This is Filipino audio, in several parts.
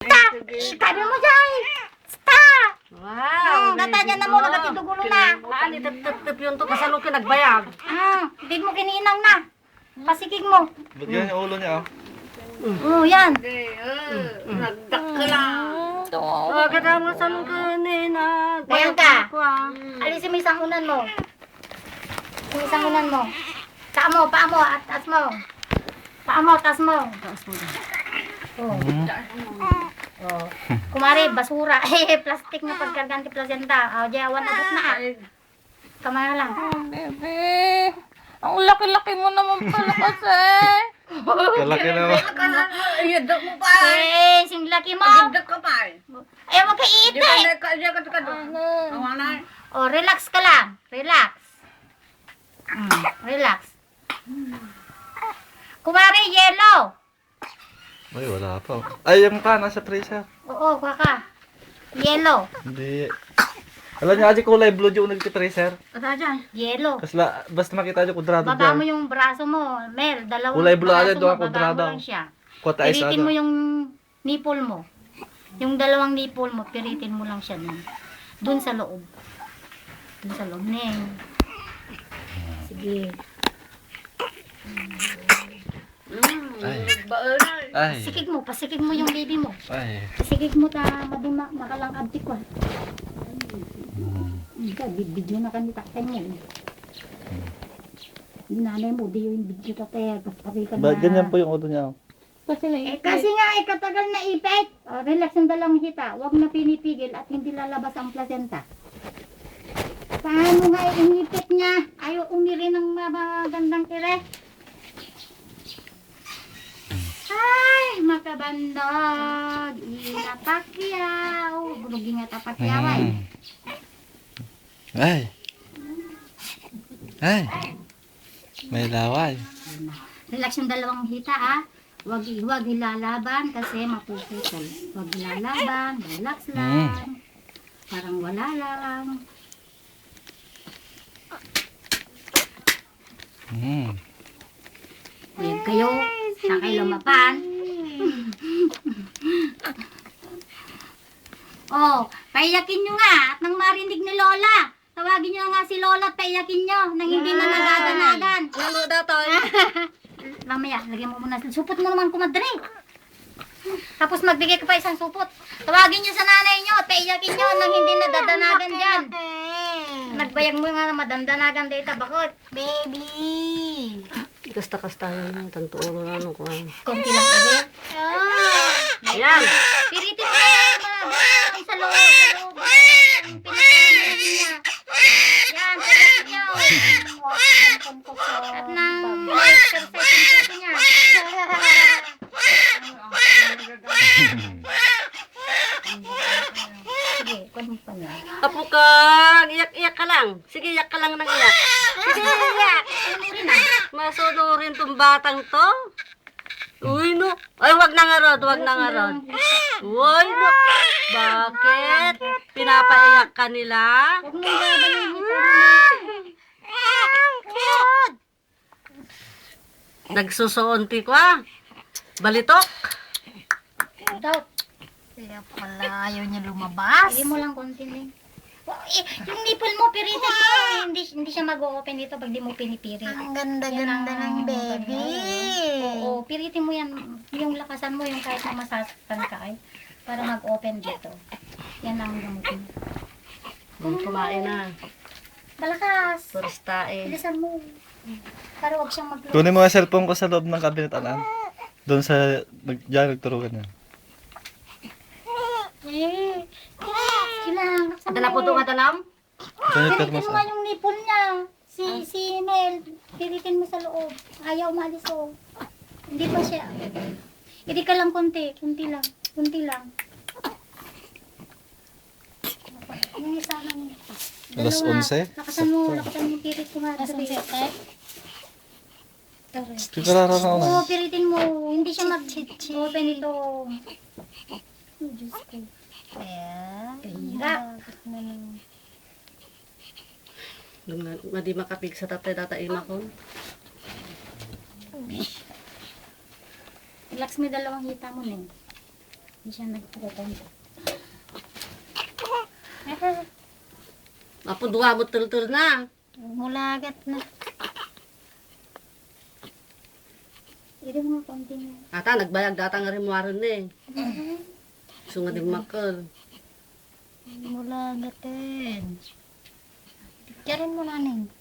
Sabi mo dyan! Stop! Wow! Gata na mo, nagatidugulo na. Maali, tip yun to, kasalukin nagbayag. Hindi mo kininang na. Pasikig mo. Bagyan yung ulo niya, oh. Yan. Nagdak ka lang. Bakit ang masalong kanina? Bayan ka. Alisin mo isang unan mo. Yung isang unan mo. Paa mo, atas mo. Paa mo, atas mo. Oh. Oh. Kumari, basura. Plastic na pagkarganti placenta. Diyawan abot na. Kamay lang. Bebe, ang laki-laki mo naman pala kasi. Kalaki naman. Iyadak mo pa. Sing laki mo. Iyadak ka pa. Ayaw mo kaiit eh. Oh, relax ka lang. Relax. Relax. Kumari, yellow. Ay, wala pa. Ay, yung pa, nasa freezer. Oo, kuha ka. Yellow. Hindi. Alam niyo, aji kulay blue yung nagti-freezer. Asa dyan? Yellow. Basta makita niyo kudrado Baba mo dyan. yung braso mo, Mel. Dalawang Kulay blue braso agad, doon mo, ang baba kudrado. mo lang siya. Kuwata is Piritin mo ano. yung nipple mo. Yung dalawang nipple mo, piritin mo lang siya nun. Doon sa loob. Doon sa loob, Neng. Sige. Ay. Pasikig mo yung baby mo. Ay. Pasikig mo ta, makalang abdik ko. Ika, video na kanita kayo. Yung nanay mo, di yung video ta tayo. Ba, ganyan po yung ulo niya, oh. Kasi nga, katagal na ipit. Relax yung dalawang hita. Huwag na pinipigil at hindi lalabas ang placenta. Paano nga inipit niya? Ayaw umiri ng magandang ire. Ay, makabandog. Inapakyaw. Bunugi nga tapakyawan. Ay. Ay. May laway. Relax yung dalawang hita, ha? Huwag ilalaban kasi mapuputol. Huwag ilalaban. Relax lang. Parang wala lang. Ayan kayo. Saan kayo lumapan? Oh, paiyakin nyo nga at nang marinig ni Lola. Tawagin nyo nga si Lola at paiyakin nyo nang hindi na nagadanagan. Lalo datoy. Mamaya, lagyan mo muna. Supot mo naman kumadre. Tapos magbigay ka pa isang supot. Tawagin nyo sa nanay nyo at paiyakin nyo nang hindi nadadanagan dyan. Nagbayag mo nga na madandanagan dito. Bakit? Baby! Kasta-kasta yun. Tantuuro na ano ko. Konti lang kasi. Ayan. Piritin mo yan, mga sa loob, sa loob. Pinakain niya. Yan, piritin niyo. At nang exercise yung puso niya. Sige, kung pa niya. Kapukang, iyak-iyak ka lang. Sige, iyak ka lang ng iyak. Sige, iyak. Masunurin tong batang to. Uy, no. Ay, wag na nga rod, wag na nga rod. Uy, no. Bakit? Pinapaiyak ka nila? Huwag mong gabalayin ito. Nagsusuunti ko ah. Balitok. Daw. Kaya pala ayaw niya lumabas. Hindi mo lang konti lang. Yung nipple mo, piritin mo. Hindi siya mag-o-open dito pag di mo pinipirit. Ang ganda-ganda ng baby. Oo, piritin mo yan. Yung lakasan mo, yung kahit na masasaktan ka ay para mag-open dito. Yan lang ang gamutin. Kumain na. Malakas. Purstae. Bilisan mo. Para wag siyang mag-load. Kunin mo ang cellphone ko sa loob ng cabinet, anan. Doon sa, diyan nagturukan niya. Kailangan. Dala po ito katanam? Ganyan Piritin termos, mo nga yung nipple niya. Si Mel, piritin mo sa loob. Ayaw umalis oh. Hindi pa siya. Hindi ka lang konti. Kunti lang. Kunti lang. Yung isa lang. Alas Dalawa. 11? Lakasan mo yung pirit ko nga. Sabi. Pikarara na ako na. Oo, piritin mo. Hindi siya mag-open ito. Oh, Diyos ko. Ayan. Hirap. Madi makapig sa tatay ima ko. Relax mo yung dalawang hita mo na. Hindi siya nagpupunta. Mapudwa mo tul-tul na. Mulagat na. Ito mga konti na. Ata, nagbayag data nga rin mo rin eh. So nga din makal. Mulagat din. Tiyarin mo nanin.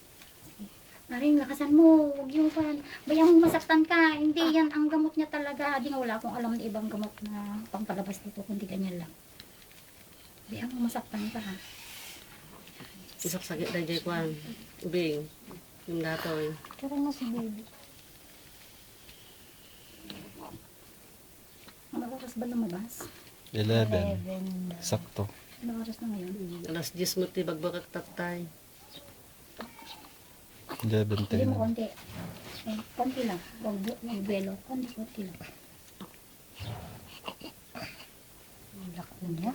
Naring, lakasan mo. Huwag yung pan. Bayang masaktan ka. Hindi yan ang gamot niya talaga. Di nga wala akong alam na ibang gamot na pampalabas dito. Kundi ganyan lang. Bayang masaktan ka ha. Isak sakit na jay kwan. Ubing. Yung dato eh. Tiyarin mo si baby. Ano oras ba lumabas? 11. Sakto. Ano oras na ngayon? Alas 10 mo ti bagbakak tatay. 11, Hindi mo 10. konti. Eh, konti lang. Huwag belo. Konti lang. Ang laki na niya.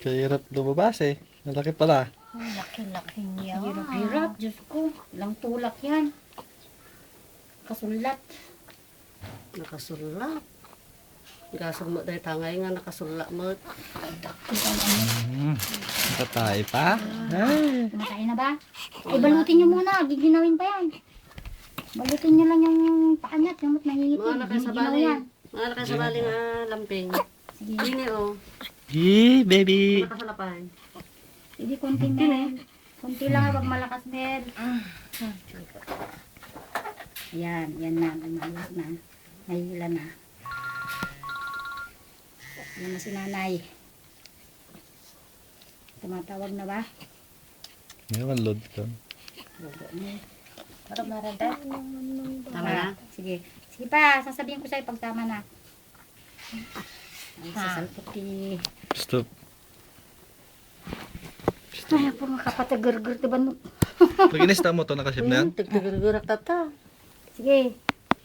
Kaya hirap lumabas eh. Malaki pala. Ang laki-laki niya. Hirap. Diyos ko. Lang tulak yan. Kasulat. Nakasulak. Gasog mo dahil tangay nga nakasulak mo. Tatay pa. Ay. Kumakain na ba? Ay, balutin niyo muna. Giginawin pa yan. Balutin niyo lang yung paa niya. Tingnan mo't nangingitim. Mga Ginaw nakasabali. yan. Mga nakasabali nga lamping. Sige. Ini oh. Yee, baby. Nakasalapan. Hindi, konti Mel. Konti lang. Huwag malakas, Mel. Yan. Yan na. Malas na. Nahihila na. Yan na si nanay. Tumatawag na ba? Ngayon, load ka. Parang marada. Tama na? Sige. Sige pa. Sasabihin ko sa'yo pag tama na. Ay, sasalpot ki. Stop. Ay, ako makapatagar-gar. Diba? Pag inista mo to, nakaship na yan? Tigtigurigurak tata. Sige.